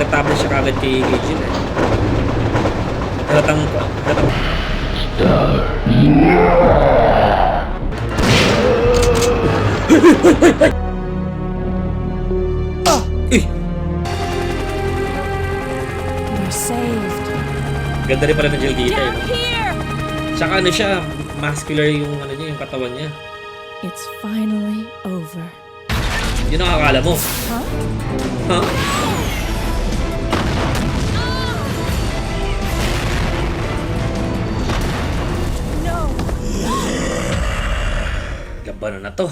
irritable siya kagad kay Jill eh. Halatang... Eh! You're saved. Ganda rin pala ng Jill dito eh. Down No? here! Tsaka ano siya, muscular yung ano niya, yung katawan niya. It's finally over. Yun ang akala mo. Huh? Huh? No! Labanan na to.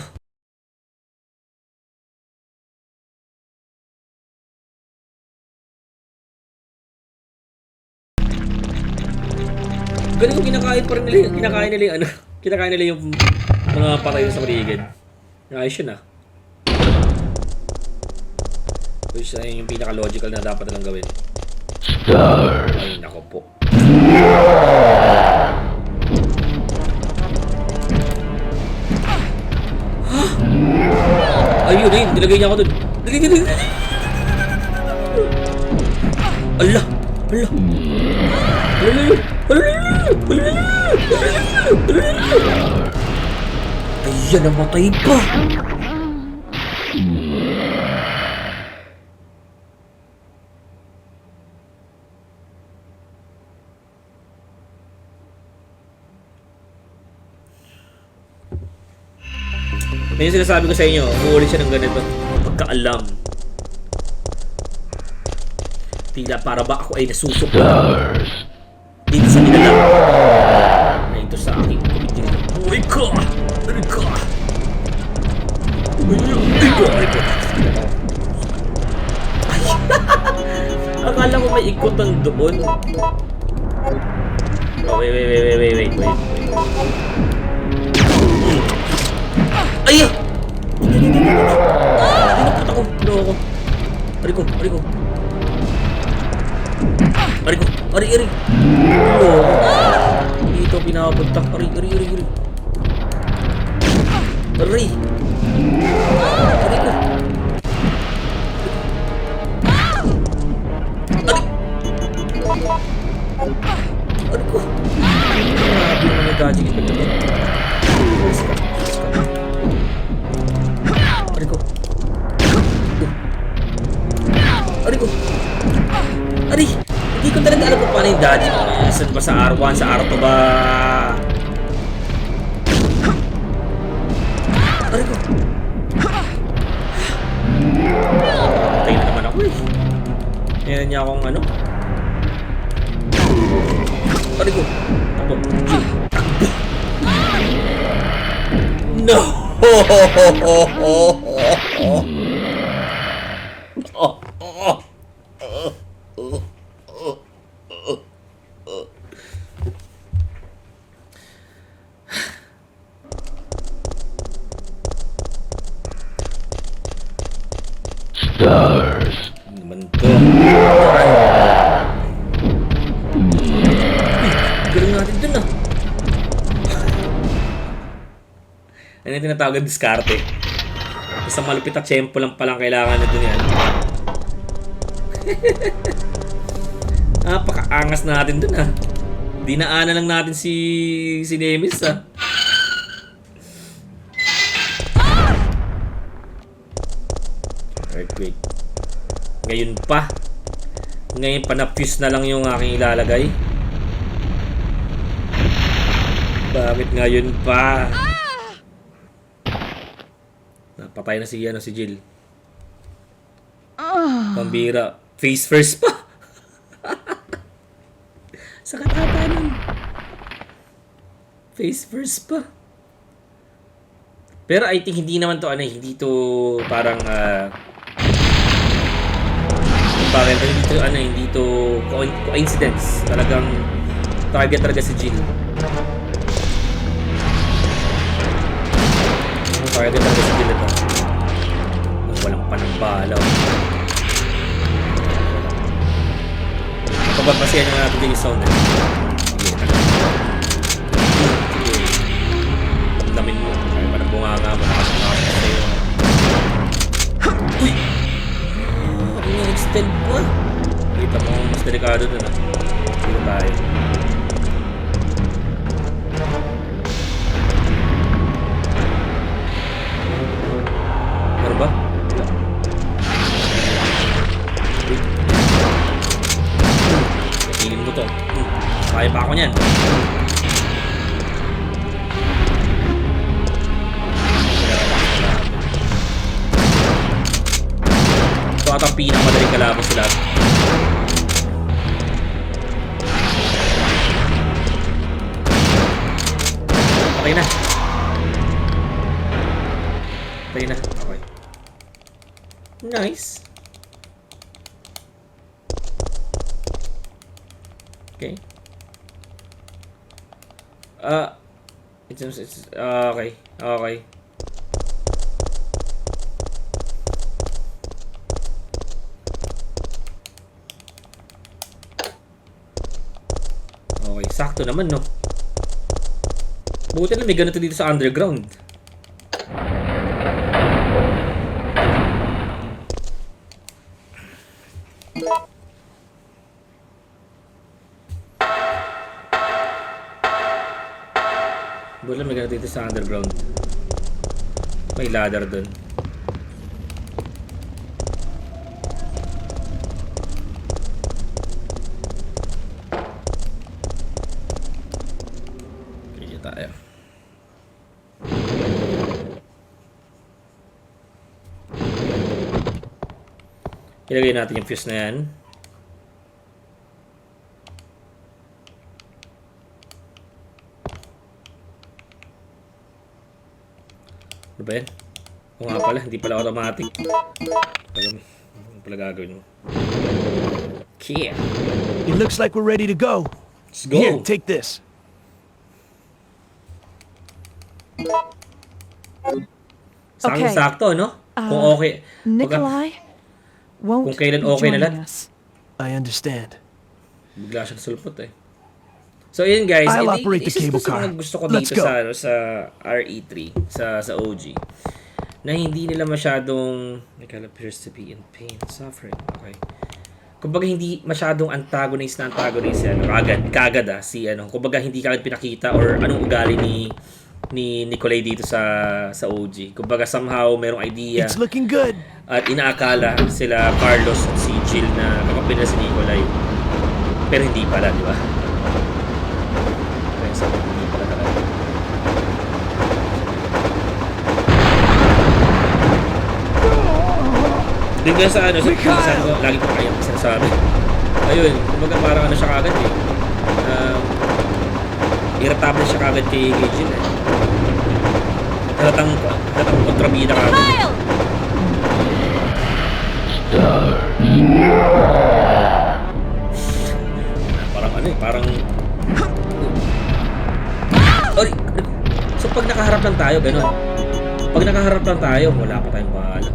Galing ko kinakain pa rin nila yung kinakain nila yung mga patay sa paligid. Ayos yun ah. Which ay yung pinaka-logical na dapat nilang gawin. Ay nako po. Ayun eh, nilagay niya ako dun. Dali. Allah! Ayan, namatay pa! May sinasabi ko sa inyo, umuulit siya ng ganito pagkaalam. Tila para ba ako ay nasusok dito sa nila na ito sa aking kumitin. Uy ka! Uy ka! Ay! Akala ko may ikutan doon. Oh, wait. Ay! Pinapot ako. Ano ako? Ari. Oh. Dito pinapunta. Ari. Ari ko. Grabe mga gadget ito. Ari, hindi ko talaga alam kung paano yung dodging. Saan ba sa R1, sa R2 ba? Ari ko. Patay na naman ako eh. Ayan niya akong ano. Ari ko. Takbo. No! Stars. Naman to. Galing natin dun ah. Ano yung tinatawag ng diskarte? Basta malupit at tiyempo lang palang kailangan na dun yan. Napakaangas natin dun ah. Dinaanan lang natin si Nemesis ah. Earthquake. Ngayon pa na-fuse na lang yung aking ilalagay. Bakit ngayon pa? Napatay na si Jill. Pambira. Face first pa. Sa katatanan. Face first pa. Pero I think hindi naman to hindi to parang hindi to coincidence. Talagang target talaga si Jill. Target talaga si Jill ito. Walang panambalaw. Pagbabasihan na natin yung sound eh. Ang damin mo. Kaya pa ng bunganga mo. Nakasanakas sa'yo. Uy! Ang extend pa. Kita mo, mas delikado dun ah. Dito tayo. Meron ba? Wala. Wait. Tingin mo to. Kaya pa ako niyan. Ito at ang pinakamadaling kalaban sa lahat. Okay na. Okay na. Okay. Nice. Okay. It's okay. Okay. Okay, sakto naman, no? Buti na may ganito dito sa underground. Buti na may ganito dito sa underground. May ladder dun. Tayo. Ilagay natin yung fuse na yan. Ano ba yan? O nga pala, hindi pala automatic. Ano pala gagawin mo? Okay. It looks like we're ready to go. Let's go. Here, take this. Sakto, no? Kung okay. Nikolai won't kung kailan be okay na joining lang. us. I understand. Bigla siya sulpot eh. So yun guys, I'll operate the cable car. Gusto ko Let's dito go. sa RE3, sa OG. Na hindi nila masyadong Nikolai appears to be in pain, suffering. Okay. Kumbaga hindi masyadong antagonist yan. Kagad si ano. Kumbaga hindi kagad pinakita or anong ugali ni Nikolai dito sa OG. Kumbaga somehow merong idea It's looking good. at inaakala sila Carlos at si Jill na kakapin na si Nikolai. Pero hindi pala, di ba? Kaya sabi ko, hindi pala talaga. Din nga sa ano, sa ano, lagi ko kaya sinasabi. Ayun, kumbaga parang ano siya kagad eh. Irritable siya kagad kay Jill eh. Halatang kontrabida kagad. Parang ano eh, parang Ay! So pag nakaharap lang tayo, ganun. Pag nakaharap lang tayo, wala pa tayong bahala.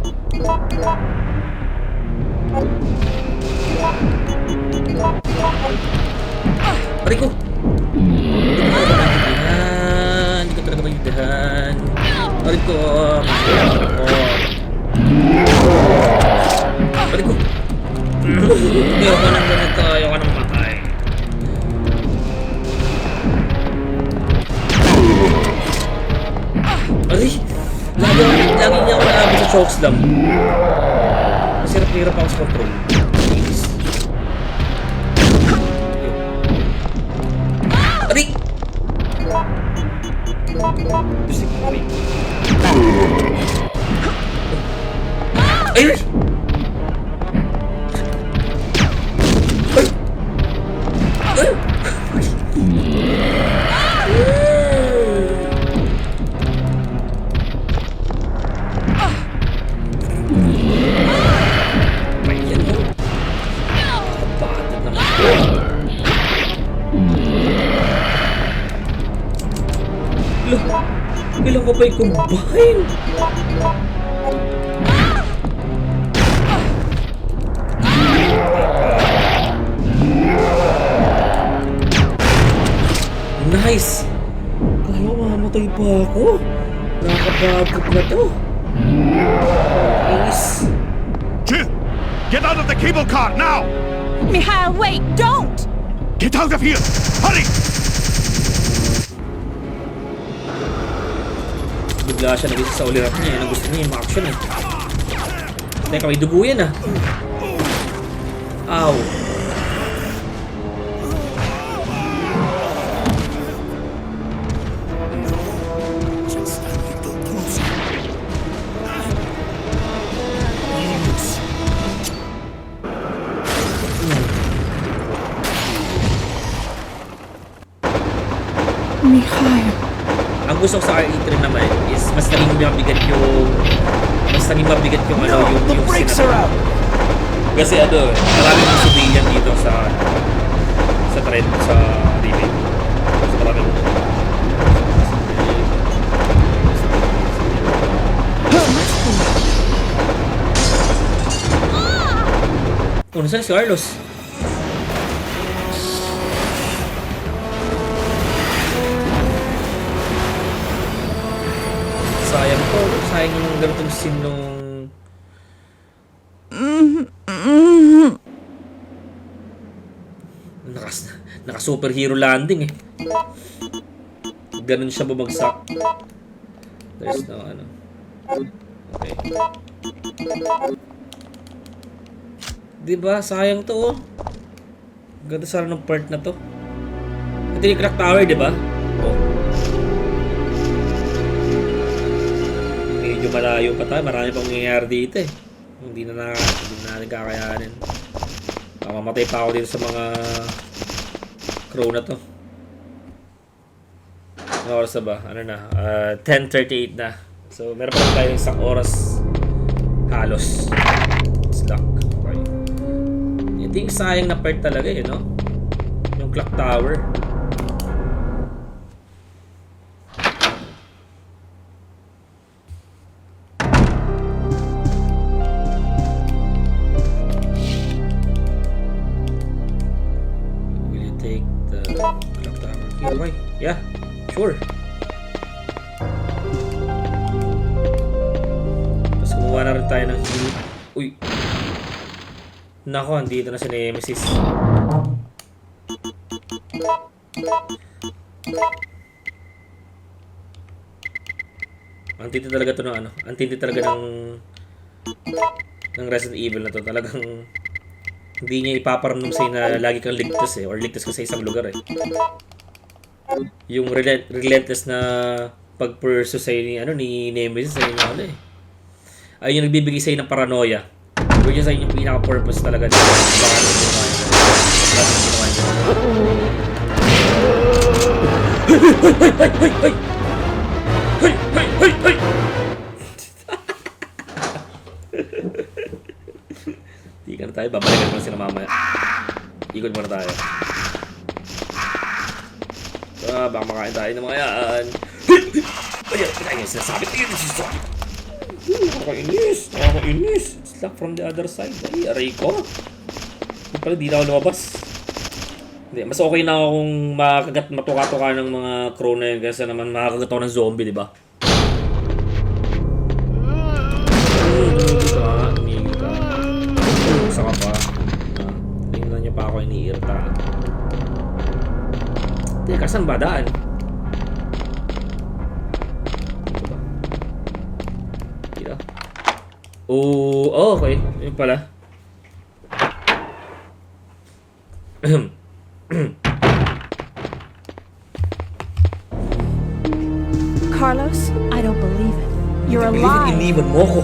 Aray ko! Hindi ko talaga maintindihan. Aray ko! Aray ko! Ayoko nang ganito. Ayoko nang matay. Aray! Lagi niya ako naabot sa chokeslam. Masirap-hirap ako sa control. Please. Aray! Gusto ko wait. Ay! Ay! Ilang ko ba i-combine? Nice! Kala ko mamamatay pa ako. Nakakapagod na to. Nice. Jill, get out of the cable car now! Mikhail, wait! Don't! Get out of here! Hurry! Bigla siya nag-isa sa ulirat niya. Ang gusto niya yung action eh. Teka, may dugo yan ah. Ow. Mikhail. Ang gusto ko sa RE3 naman is mas naging mabigat yung ano, No, the yung brakes sinap- are out! Kasi ano, maraming mga civilian dito sa trend, sa remake. So maraming Oh, nasaan si Carlos? Sayang to. Sayang yung ganitong scene nung... Naka-superhero landing eh. Ganun siya bumagsak. There's no ano. Okay. Diba? Sayang to oh. Ganda sana ng part na to. Ito yung clock tower, diba? Oh. Medyo malayo pa tayo. Marami pang nangyayari dito eh. Hindi na natin kakayanin. Mamatay pa ako dito sa mga crow na to. Ano oras na ba? Ano na? 10:38 na. So, meron pa rin tayo isang oras halos. Slack. Okay. Ito yung sayang na part talaga eh, no? Yung clock tower. Will you take the clock tower? Okay. Yeah. Sure. Tapos kumuha na rin tayo ng heal. Uy. Nako, andito na si Nemesis. Ang tindi talaga to ng ano. Ang tindi talaga ng Resident Evil na to. Talagang hindi niya ipaparamdam sa'yo na lagi kang ligtas eh. Or ligtas ka sa isang lugar eh. Yung relentless na pag-pursue sa'yo ni Nemesis sa'yo na ano eh. Ayun yung nagbibigay sa'yo ng paranoia. Which is yung pinaka-purpose talaga nila. Baka nung ginawa niya. Baka nung ginawa niya. Hoy! Di ka na tayo. Babalikan mo na sila mamaya. Ikot muna tayo. Baka makain tayo ng mga yan. Ayan yung sinasabi. Ayan yung sinasabi. Nakakainis. It's like from the other side. Ay, aray ko. Hindi pala, di na ako lumabas. Hindi, mas okay na ako kung matuka-tuka ng mga crow na yun kaysa naman makakagat ako ng zombie, di ba? Tumigil ka. Saka pa. Tingnan niya pa ako iniirta. Teka, saan ba daan? Ito ba? Dito? Oh, okay. Yun pala. Carlos, I don't believe it. You're I believe it, alive. iniwan mo ko.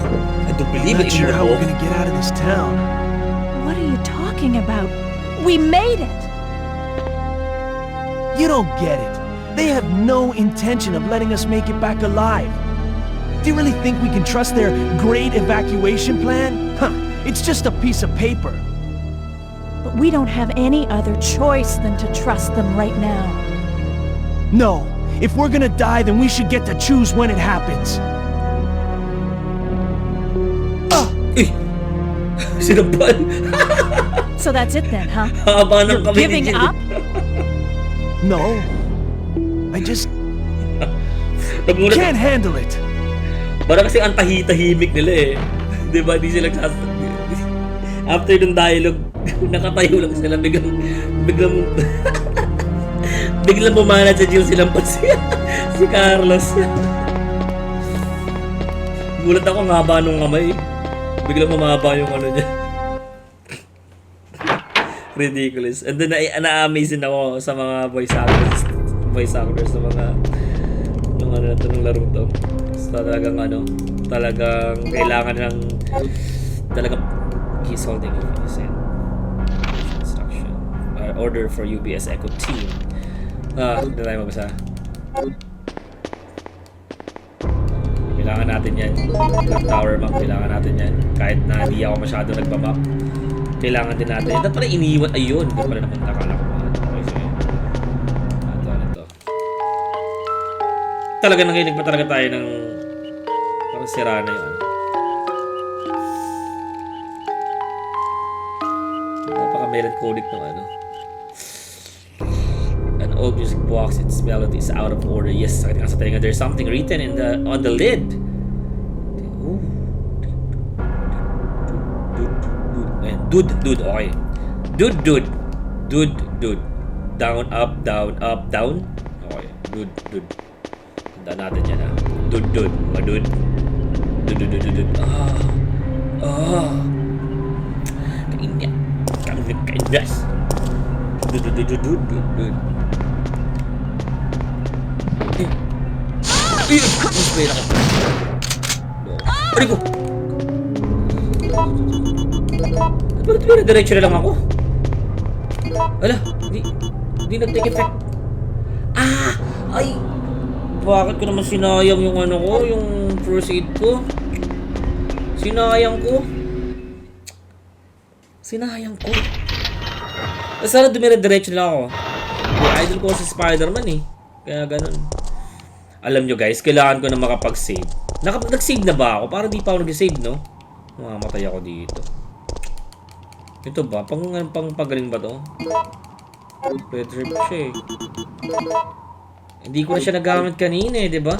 I don't believe I'm it, not sure iniwan how mo we're ko. gonna get out of this town. What are you talking about? We made it! You don't get it. They have no intention of letting us make it back alive. Do you really think we can trust their great evacuation plan? Huh, it's just a piece of paper. But we don't have any other choice than to trust them right now. No, if we're gonna die, then we should get to choose when it happens. Sinaban. So that's it then, huh? Haba ng You're kamay ni giving Jill. up? No, I just Nagulat. can't handle it. Parang kasi ang tahimik nila eh. Di ba? Di sila After ng dialogue, Nakatayo lang sila, biglang biglang bumanat sa Jill silang si Carlos. Gulat ako, ang haba nung kamay. Biglang mamaba yung ano niya. Ridiculous. And then na-amaze din ako sa mga voice actors sa mga nung ano na to, nung laro to. So, talagang kailangan ng talagang he's holding his hand. Instruction. Order for UBS Echo Team. Hindi tayo mabasa. Kailangan natin yan. Clock Tower map, kailangan natin yan. Kahit na hindi ako masyado nagpamap, kailangan din natin. Ito pala iniwan. Ayun, hindi pala naman nakala ko. Okay, sige. Ito. Talaga nanginig pa talaga tayo ng parang sira na yun. Napaka-melancholic ng ano. An old music box, its melody is out of order. Yes, sakit nga sa tayo nga. There's something written on the lid. Ooh. Dude, okay. Dude. Down, up, down. Okay, dude. Tandaan natin yan, ha. Dude. Mga dude. Dude. Kaindas. Dude. Mas may lakad. Aray ko! Ba't pina-diretso na lang ako? Ala, hindi nag-take effect. Ay! Bakit ko naman sinayang yung ano ko, yung first aid ko? Sinayang ko. Sana dumire-diretso na ako. Idol ko si Spider-Man eh. Kaya ganun. Alam nyo guys, kailangan ko na makapag-save. Nag-save na ba ako? Parang di pa ako nag-save, no? Mamamatay ako dito. Ito ba? Pang pagaling ba to? Red herb siya eh. Hindi ko na siya nagamit kanina eh, di ba?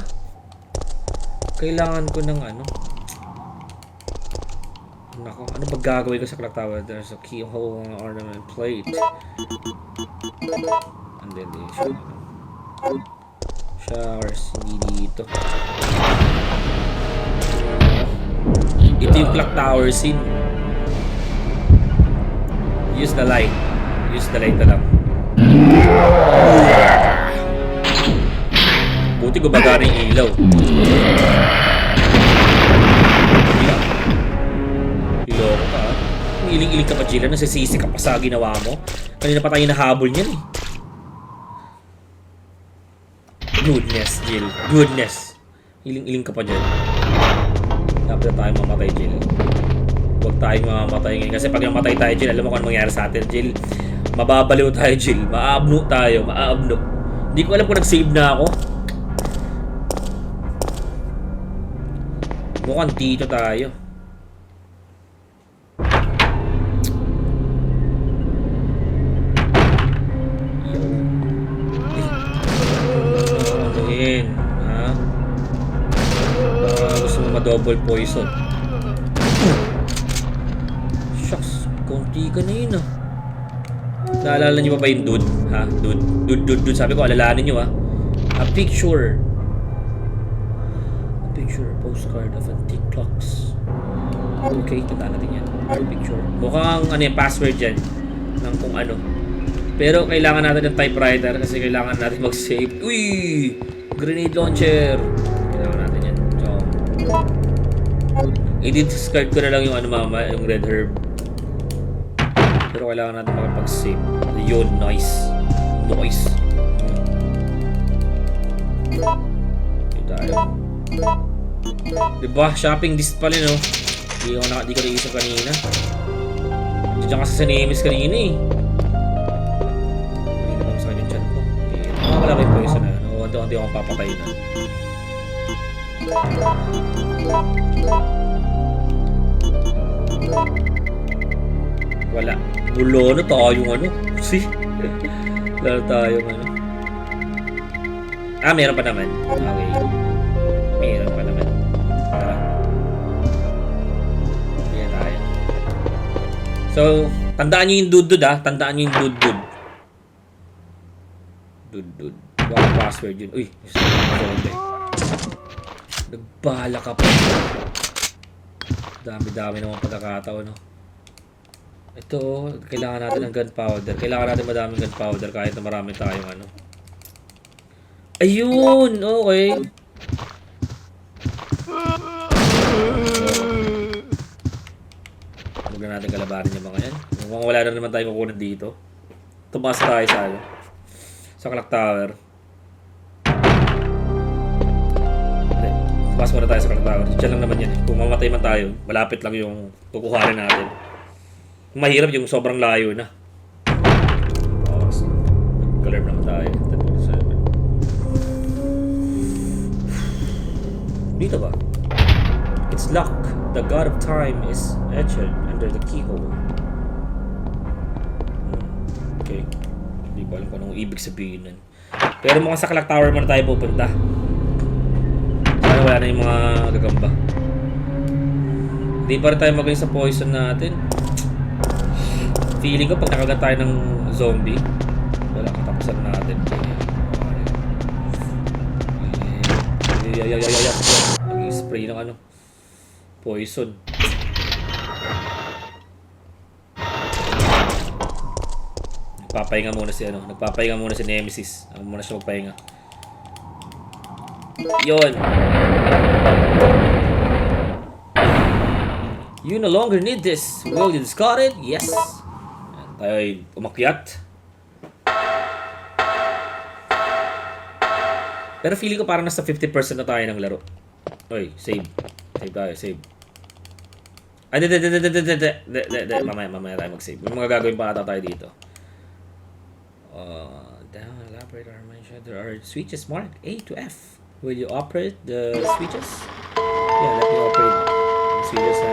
Kailangan ko ng ano. Nako, ano ba gagawin ko sa clock tower? There's a keyhole ornament plate. And then the showers, hindi dito. Ito yung clock tower scene. Use the light na lang. Buti gumagana yung ilaw. Iloko ka. Iling-iling ka pa, Jilla. Nasisisi ka pa sa ginawa mo. Kanina pa tayo nahabol niyan eh. Goodness, Jill. Goodness. Iling-iling ka pa dyan. Dapat na tayo mamatay, Jill. Huwag tayong mamamatay ngayon. Kasi pag namatay tayo, Jill, alam mo kung ano mangyari sa atin, Jill. Mababaliw tayo, Jill. Maabno tayo. Hindi ko alam kung nag-save na ako. Mukhang dito tayo. Ha? Gusto mo ma-double poison. Shucks, konti ka na yun ah. Naalala niyo pa ba yung dude? Ha? Dude. Sabi ko, alalahanin niyo ah. A picture, postcard of antique clocks. Okay, kita natin yan. A picture. Mukhang ano yung password dyan. Ng kung ano. Pero kailangan natin ng typewriter kasi kailangan natin mag-save. Uy! Grenade launcher. Kailangan natin yan. So, i-discard ko na lang yung ano mama, yung red herb. Pero kailangan natin makapag-save. Yun, nice. Ito tayo. Diba? Shopping list pala, no? Di ko naisip kanina. Diyan kasi sa Nemesis kanina eh. Hindi naman sa kanyang chan ko. Wala kayo poison na. Hindi ako papatay na. Wala. Nulo na tayong ano. See? Lalo tayong ano. Meron pa naman. Okay. Meron pa naman. Ayan tayo. So, Tandaan nyo yung dud-dud ah. Tandaan nyo yung dud-dud. Dud-dud. Baka password yun. Uy, zombie. Nagbala ka pa. Dami-dami naman pagkakataon, no? Ito, kailangan natin ng gunpowder. Kailangan natin madaming gunpowder kahit na marami tayong ano. Ayun! Okay. Huwag na natin kalabanin yung mga yan. Mukhang wala na naman tayong kukunan dito. Tumaas tayo sa ano. Sa clock tower. Hindi. Tumaas muna tayo sa clock tower. Diyan lang naman yan. Kung mamatay man tayo, malapit lang yung kukuhanin natin. Kung mahirap yung sobrang layo na. So, nag-alarm naman tayo. 10:47. Dito ba? It's locked. The god of time is etched under the keyhole. Okay. Hindi ko alam kung anong ibig sabihin nun. Pero mukhang sa clock tower muna tayo pupunta. Sana wala na yung mga gagamba. Hindi pa rin tayo magaling sa poison natin. Feeling ko pag nakagat tayo ng zombie, wala katapusan natin. Nag-spray ng ano, poison. Nagpapahinga muna si ano, nagpapahinga muna si Nemesis. Ako muna siya magpahinga. Yun. You no longer need this. Will you discard it? Yes. Tayo ay umakyat. Pero feeling ko parang nasa 50% na tayo ng laro. Oy, save. Save tayo, save. Ay, mamaya tayo mag-save. May mga gagawin pa ata tayo dito. Down, elaborate or mention. There are switches marked A to F. Will you operate the switches? Yeah, let me operate the switches na.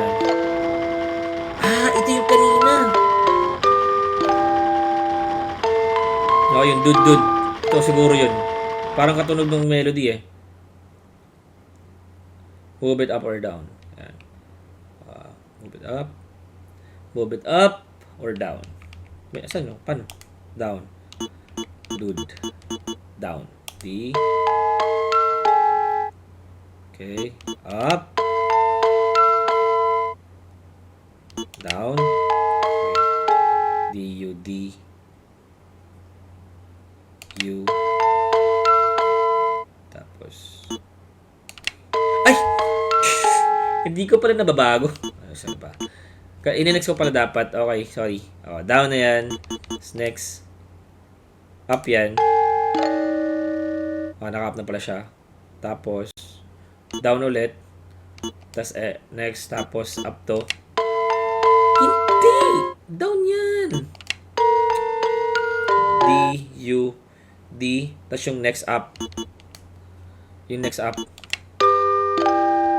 Ito yung kanina. No, yung dud. Ito siguro yun. Parang katunog ng melody eh. Move it up or down. Ayan. Move it up. Move it up or down. May asan no? Paano? Down. Dude. Down. D. Okay. Up. Down. D, U, D. U. Tapos. Ay! Hindi ko pala nababago. Saan pa? Ininext ko pala dapat. Okay, sorry. Down na yan. Next. Up yan. Naka-up na pala siya. Tapos, down ulit. Tapos, next. Tapos, up to. Hindi! Down yan! D, U, D. Tapos yung next up. Yung next up.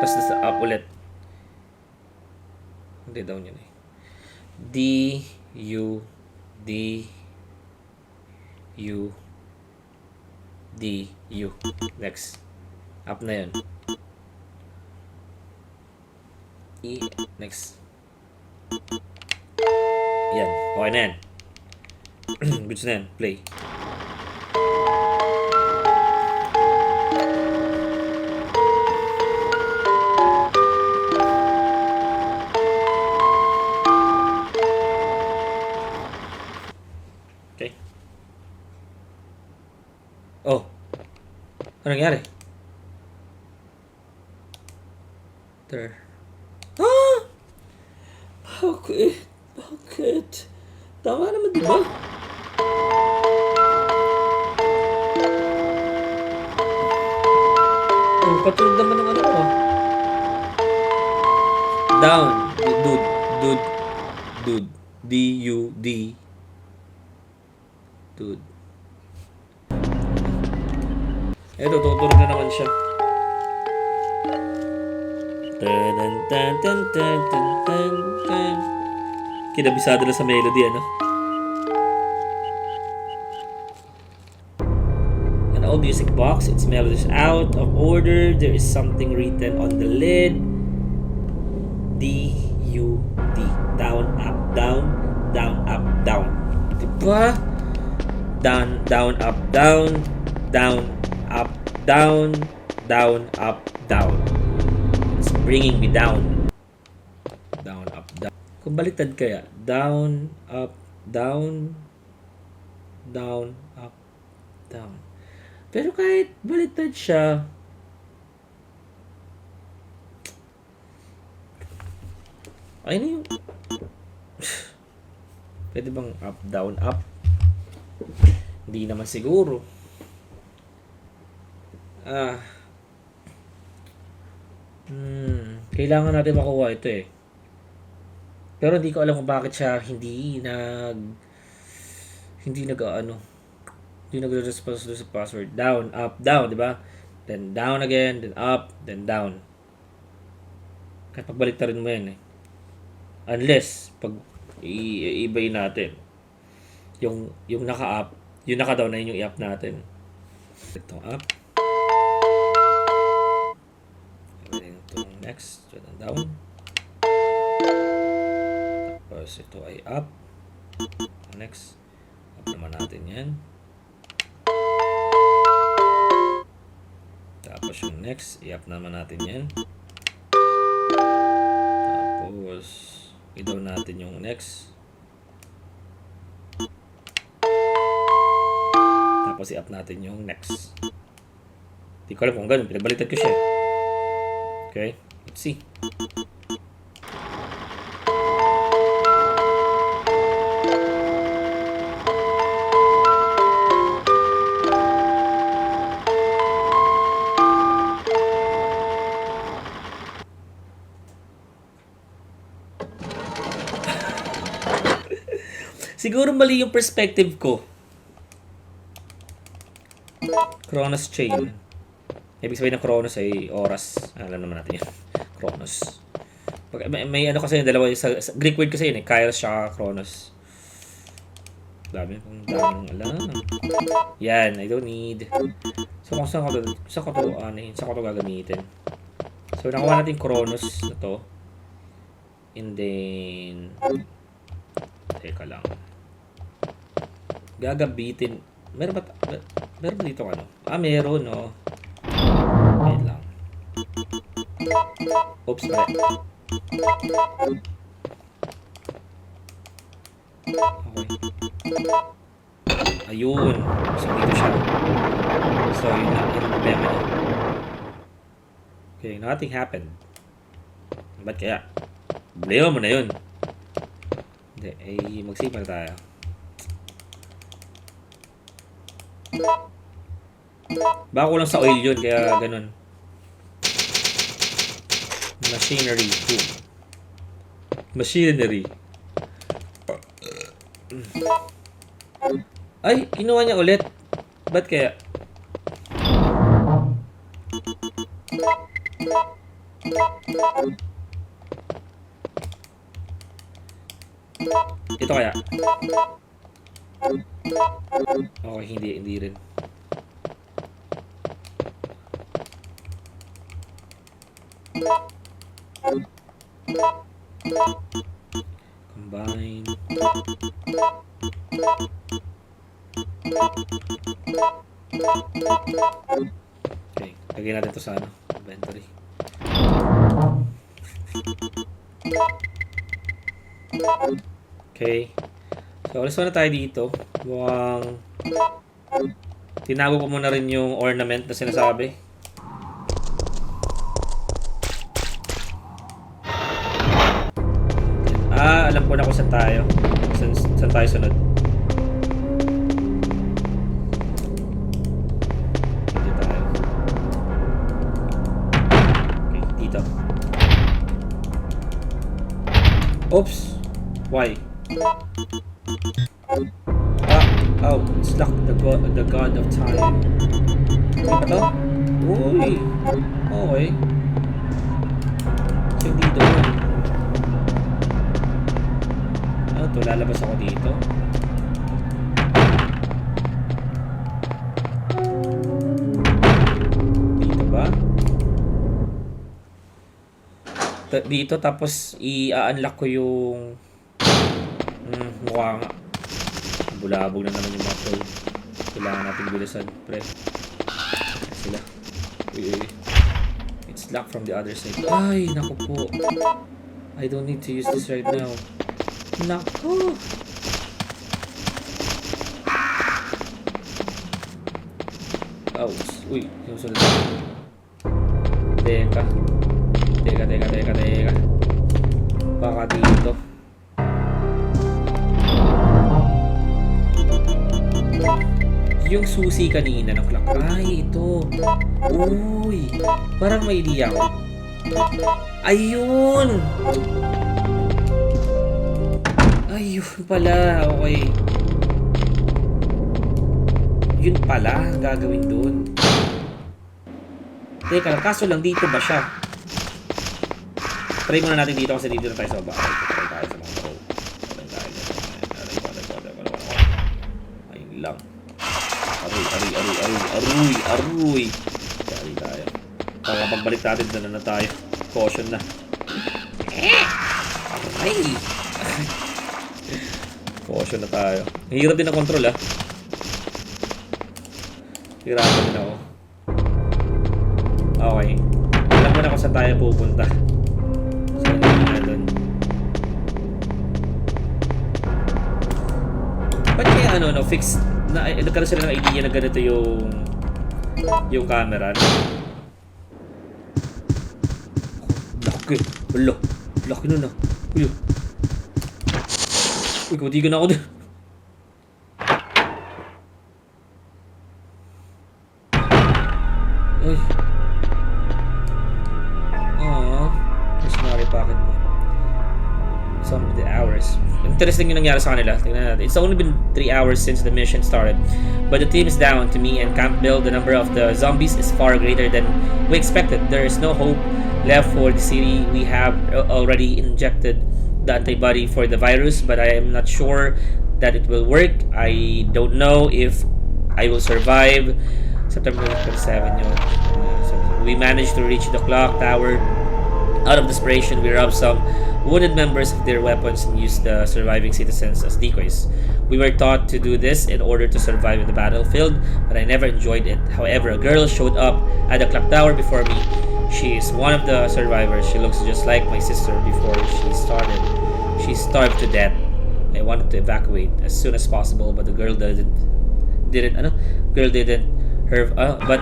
Tapos up ulit. Hindi, down yun eh. D, U, D, U, D, U. Next. Up na yun. E, next. Yan. Okay na yan. Goods na yan. Play. Okay. Oh. Ano nangyari? There. Bakit? Tama naman, di ba? Katulad naman ng ano ko. Down. Dude. D-U-D. Dude. Eto, tutulog na naman siya. Tan. Kinabisado na sa melody, ano? An old music box, its melody is out of order. There is something written on the lid. D, U, D. Down, up, down, ba? Down, down, up, down. Down, up, down. Down, up, down. It's bringing me down. Down, up, down. Kung baliktad kaya, down, up, down. Down, up, down. Pero kahit baliktad siya, ay na yung pwede bang up, down, up? Hindi naman siguro. Kailangan natin makuha ito eh. Pero hindi ko alam kung bakit siya hindi nagre-response sa password. Down, up, down, di ba? Then down again, then up, then down. Kahit pagbaliktarin mo yan eh. Unless, pag i-ibay natin, yung naka-up, yung naka-down na yun yung i-up natin. Ito up. Itong next, ito down. Tapos ito ay up. Next, up naman natin yan. Tapos yung next, i-up naman natin yan. Tapos, i-down natin yung next. Tapos i-up natin yung next. Hindi ko alam kung gano'n. Pinagbaliktad ko siya. Okay, let's see. Siguro mali yung perspective ko. Chronos chain. Ibig sabihin ng Chronos ay oras. Alam naman natin yan. Chronos. May ano kasi yung dalawa. Sa Greek word kasi yun eh. Kairos siya Chronos. Daming alam. Yan. I don't need. So kung saan ko to gagamitin. So nakuha natin Chronos na to. And then teka lang. Gagabitin. Meron ba dito ano? Meron no. Wait lang. Oops, mali. Okay. Ayun. So, dito siya. So, yun na. Yun ang problema niya. Okay, nothing happened. Ba't kaya? Problema mo na yun. Hindi, mag-save na tayo. Baka kulang sa oil yun, kaya ganun. Machinery. Boom. Machinery. Ay, kinuha niya ulit. Ba't kaya? Ito kaya? Okay, hindi rin. Combine. Okay, lagyan natin to sa inventory. Okay. So, alis na tayo dito. Mukhang tinago ko muna rin yung ornament na sinasabi. Alam ko na kung saan tayo. Saan tayo sunod. Dito tayo. Okay, dito. Oops! Why? Oh, it's like the god of time. Ano ba to? Uy! Okay. So, dito. Ano to? Lalabas ako dito. Dito ba? Dito, tapos i-unlock ko yung mukha nga. Bulabog na naman yung mga troll. Kailangan natin bilisan, pre. Sila. Uy. It's locked from the other side. Ay, naku po. I don't need to use this right now. Naku! Ouch. Uy, yung sunod. Teka. Baka dito. Yung susi kanina ng clock. Ay, ito. Uy. Parang may idea ako. Ayun! Ayun pala. Okay. Yun pala. Gagawin dun. Teka, kaso lang dito ba siya? Try muna natin dito kasi dito na tayo sa baba. Try tayo sa mga pro. Ayun lang. Aruy. Try tayo. Para pagbalik natin, dala na tayo. Caution na. Ay! Caution na tayo. Hirap din ang control, ah. Hirapan din ako. Okay. Alam mo na kung saan tayo pupunta. So, na doon. Ba't kaya fix na nagkaroon sila ng idea na ganito yung camera. Laki. Laki nun ah. Uy, kumatigan ako dun. Uy. Missionary packet mo. Some of the hours. Interesting yung nangyari sa kanila. Tingnan natin. It's only been 3 hours since the mission started. But the team is down to me and Campbell. The number of the zombies is far greater than we expected. There is no hope left for the city. We have already injected the antibody for the virus, but I am not sure that it will work. I don't know if I will survive. September 27 yun. We managed to reach the clock tower. Out of desperation, we robbed some wounded members of their weapons and used the surviving citizens as decoys. We were taught to do this in order to survive in the battlefield, but I never enjoyed it. However, a girl showed up at the clock tower before me. She is one of the survivors. She looks just like my sister before she started. She starved to death. I wanted to evacuate as soon as possible, but the girl didn't. But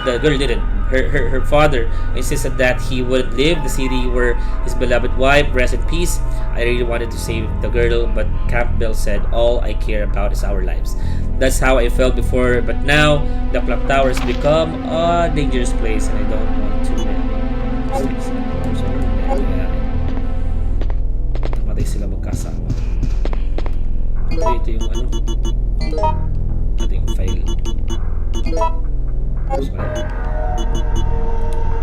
the girl didn't. Her father insisted that he wouldn't leave the city where his beloved wife rests in peace. I really wanted to save the girl, but Campbell said all I care about is our lives. That's how I felt before, but now the clock tower has become a dangerous place, and I don't want to namatay sila magkasama. Ito yung ito yung file.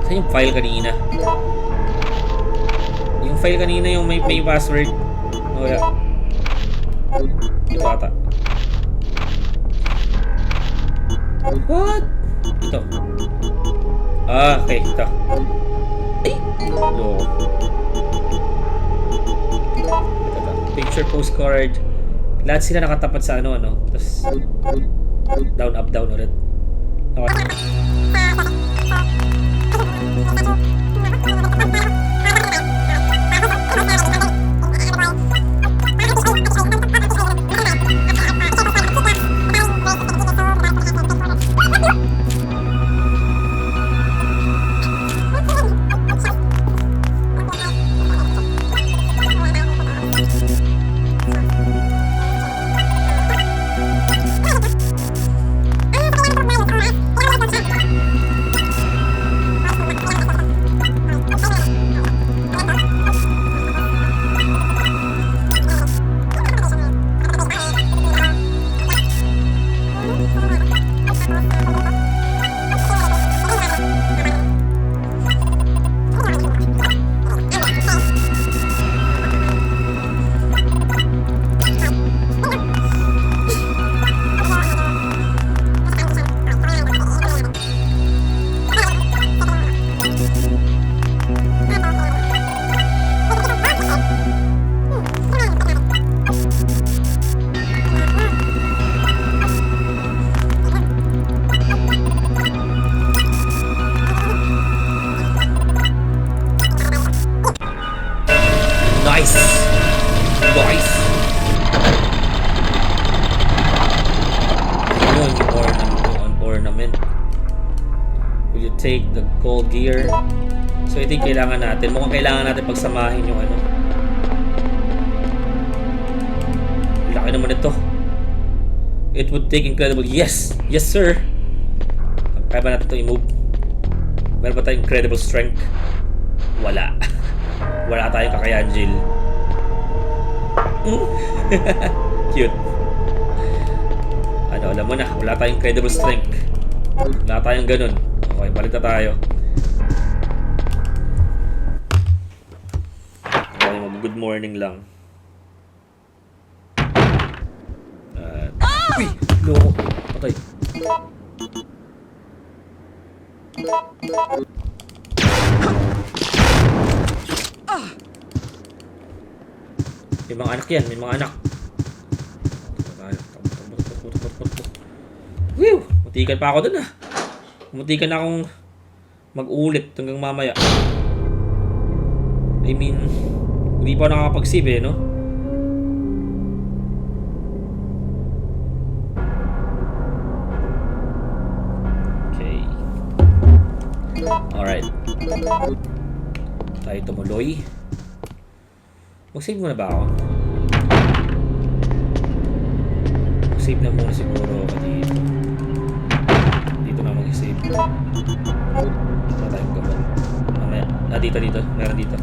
Saan yung file kanina? Yung file kanina yung may password. Oh yeah. Ito ata. What? Ito. Okay, ito. Ay! No. Ito. Picture postcard. Lahat sila nakatapat sa Tapos down, up, down ulit. Okay. take the gold gear. So ito yung kailangan natin. Mukhang kailangan natin pagsamahin yung ano. Laki naman ito. It would take incredible. Yes! Yes, sir! Kaya ba natin ito i-move? Meron ba tayong incredible strength? Wala. Wala tayong kakayahan, Jill. Cute. Ano, alam mo na. Wala tayong incredible strength. Wala tayong ganun. Okay, balik na tayo. Okay, mag-good morning lang. Uy! Loko. Patay. May mga anak yan. May mga anak. Whew! Mutikan pa ako dun ah. Mutikan na akong mag-ulit hanggang mamaya. I mean, hindi pa nakakapag-save eh, no? Okay. Alright. Tayo tumuloy. Mag-save muna ba ako? Mag-save na muna siguro ako dito. Dito na mag-save. Dito tayo magabang. Mamaya. Dito. Meron dito.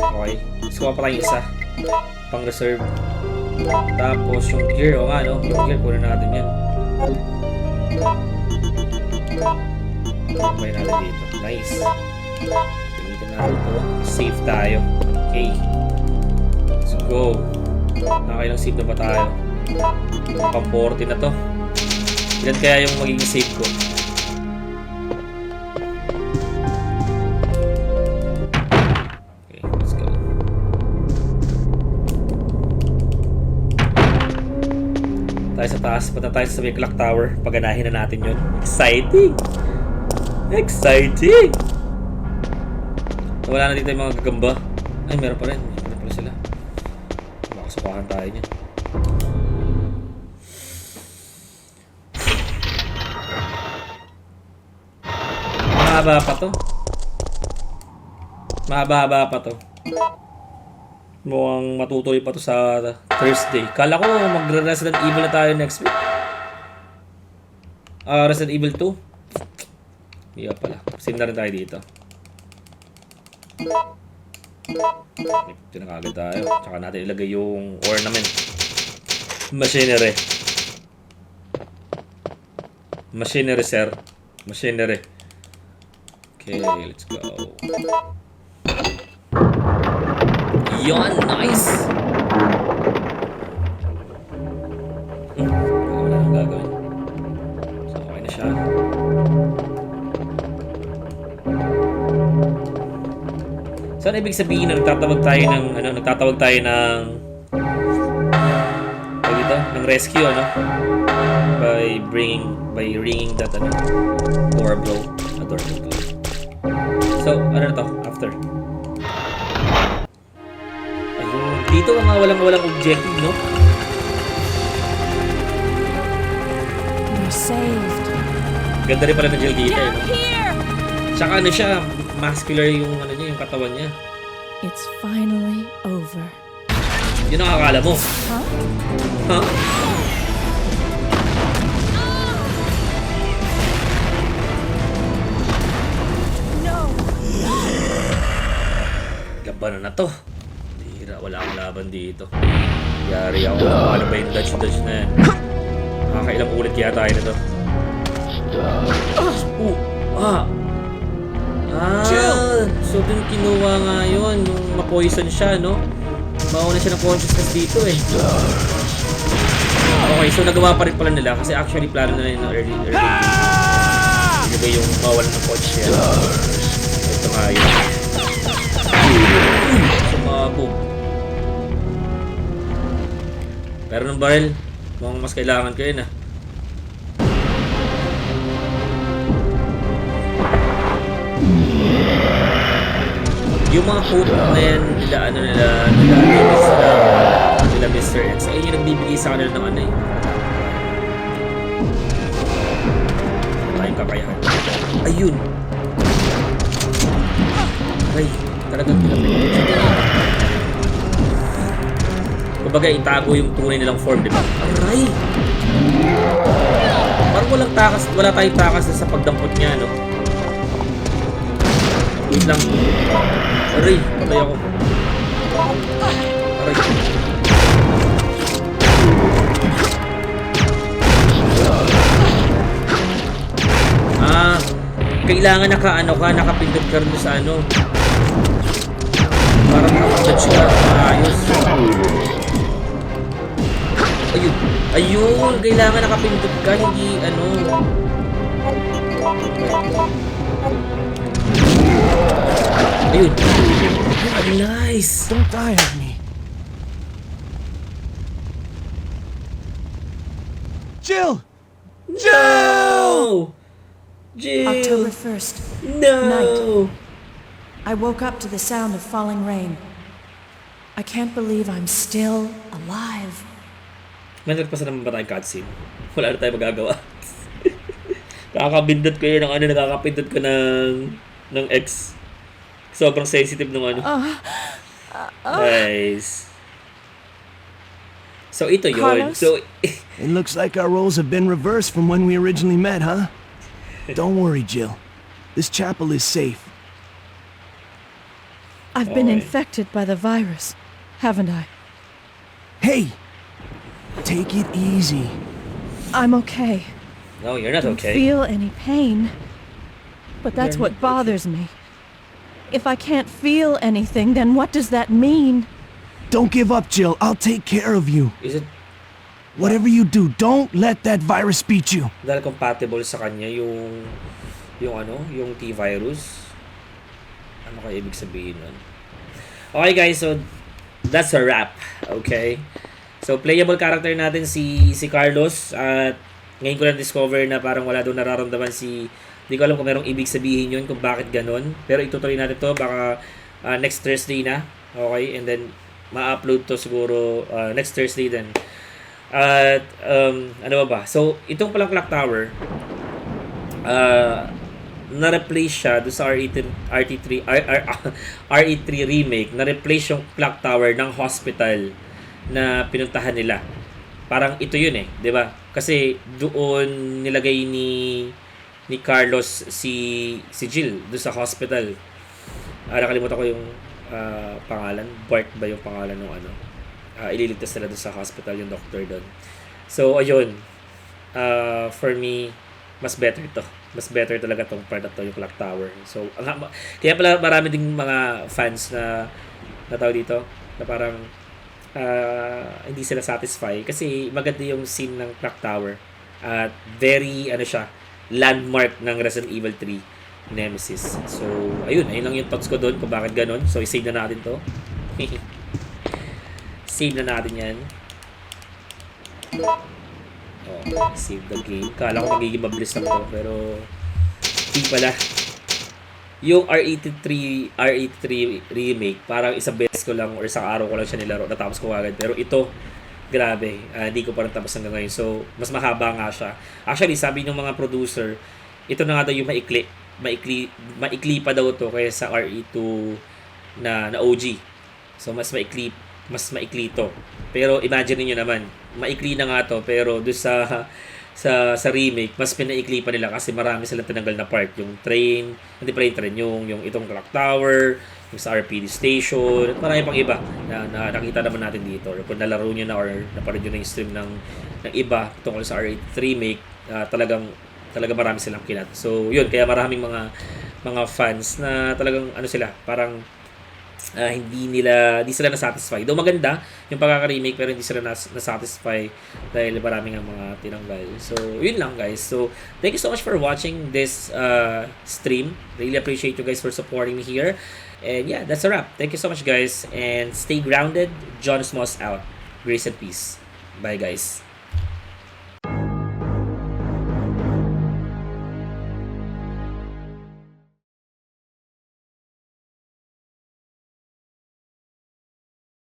Okay. Gusto ko pa lang isa. Pang reserve. Tapos yung gear, o nga no? Yung gear, kunin natin yan. Okay natin dito. Nice. Pilitin natin ito. Save tayo. Okay. Let's go. Nakailang save na ba tayo? Pang 40 na to. Ilan kaya yung magiging save ko? Okay, let's go. Tayo sa taas. Punta tayo sa may clock tower. Paganahin na natin yun. Exciting! Exciting! Wala na dito yung mga gagamba. Ay, meron pa rin. Meron pa rin sila. Makasukahan tayo niyan. Mahaba pa to. Mahaba pa to. Mukhang matutuloy pa to sa Thursday. Kala ko mag-Resident Evil na tayo next week. Resident Evil 2. Iya pala. Save na rin tayo dito. Ito na kagad tayo. Tsaka natin ilagay yung ornament. Machinery. Machinery, sir. Machinery. Okay, let's go. Yon, nice! Wala nang gagawin. So, okay na siya. So, ano ibig sabihin na nagtatawag tayo ng ng rescue, ano? By ringing that, doorbell. So, ano na to? After. Ayun. Dito nga walang objective, no? You're saved. Ganda rin pala ng Jill dito, Down no? here! Tsaka ano siya, muscular yung yung katawan niya. It's finally over. Yun ang akala mo. Huh? Huh? No! Labanan na to. Tira, wala akong laban dito. Yari ako. Ano ba yung dodge na yan? Nakakailang ulit kaya tayo na to. So dun kinuha nga yun, yung ma-poison siya, no? Mauna siya ng consciousness dito eh. Okay, so nagawa pa rin pala nila kasi actually plano na yun early game. Ilagay yung mawalan ng conscious yan. Ito nga yun. Sumabog. Pero ng barrel, mukhang mas kailangan ko yun ah. Yung mga quote na yan, nila Mr. X, ayun yung nagbibigay sa kanila ng ano eh. Tayong kakayahan. Ayun! Ay, talagang pinapin. Kumbaga, itago yung tunay nilang form, di ba? Aray! Parang wala tayong takas na sa pagdampot niya, no? Wait lang. Aray, patay ako. Aray. Kailangan nakapindot ka rin sa ano. Para makapag-touch ka. Ayos. Ayun, kailangan nakapindot ka, hindi ano. Ayun. Nice. Don't die on me. Jill! No! Jill! October 1st. No! Night. I woke up to the sound of falling rain. I can't believe I'm still alive. May nagpasa naman ba tayong cutscene? Wala na tayong magagawa. Nakakapindot ko yun ng ano, nakakapindot ko ng X. Sobrang sensitive nung ano. Nice. So ito yun. Carlos? So, It looks like our roles have been reversed from when we originally met, huh? Don't worry, Jill. This chapel is safe. I've been Okay. infected by the virus, haven't I? Hey! Take it easy. I'm okay. no, you're not Don't okay. feel any pain. But that's You're what bothers me. If I can't feel anything, then what does that mean? Don't give up, Jill. I'll take care of you. Is it Whatever you do, don't let that virus beat you. dahil compatible sa kanya yung T-virus? Ano kaya ibig sabihin nun? Okay guys, so that's a wrap. Okay? So playable character natin si Carlos at ngayon ko lang discover na parang wala doon nararamdaman hindi ko alam kung merong ibig sabihin yun kung bakit ganun. Pero itutuloy natin to baka next Thursday na. Okay? And then ma-upload to siguro next Thursday din. At ano ba? So itong palang clock tower na-replace siya doon sa RE3 remake, na-replace yung clock tower ng hospital na pinuntahan nila. Parang ito yun eh, 'di ba? Kasi doon nilagay ni Carlos si Jill doon sa hospital. Nakalimutan ko yung pangalan. Bart ba yung pangalan ng ano? Ililigtas nila doon sa hospital yung doctor doon. So ayun. For me, mas better to. Mas better talaga tong part na to, yung clock tower. So kaya pala marami ding mga fans na tawag dito na parang hindi sila satisfy kasi maganda yung scene ng clock tower at very ano siya, landmark ng Resident Evil 3 Nemesis. So ayun lang yung thoughts ko doon kung bakit ganun. So i-save na natin to. Save na natin yan. Save the game. Kala ko magiging mabilis lang to pero hindi pala. Yung RE3 remake, parang isang beses ko lang or isang araw ko lang siya nilaro, natapos ko agad. Pero ito, grabe, hindi ko pa rin tapos hanggang ngayon. So, mas mahaba nga siya. Actually, sabi ng mga producer, ito na nga daw yung maikli pa daw to kaya sa RE2 na OG. So, mas maikli to. Pero imagine niyo naman, maikli na nga to, pero doon sa remake, mas pinaikli pa nila kasi marami silang tinanggal na part. Yung train, hindi pala yung train, yung itong clock tower, yung sa RPD station, at marami pang iba na nakita naman natin dito. Or kung nalaro nyo na or napanood nyo na yung stream ng iba tungkol sa R8 remake, talagang marami silang kinat. So, yun, kaya maraming mga fans na talagang ano sila, parang hindi sila na-satisfy. Though maganda yung pagkaka-remake pero hindi sila na-satisfy dahil marami nga mga tinanggal. So, yun lang guys. So, thank you so much for watching this stream. Really appreciate you guys for supporting me here. And yeah, that's a wrap. Thank you so much guys and stay grounded. John Smoss out. Grace and peace. Bye guys.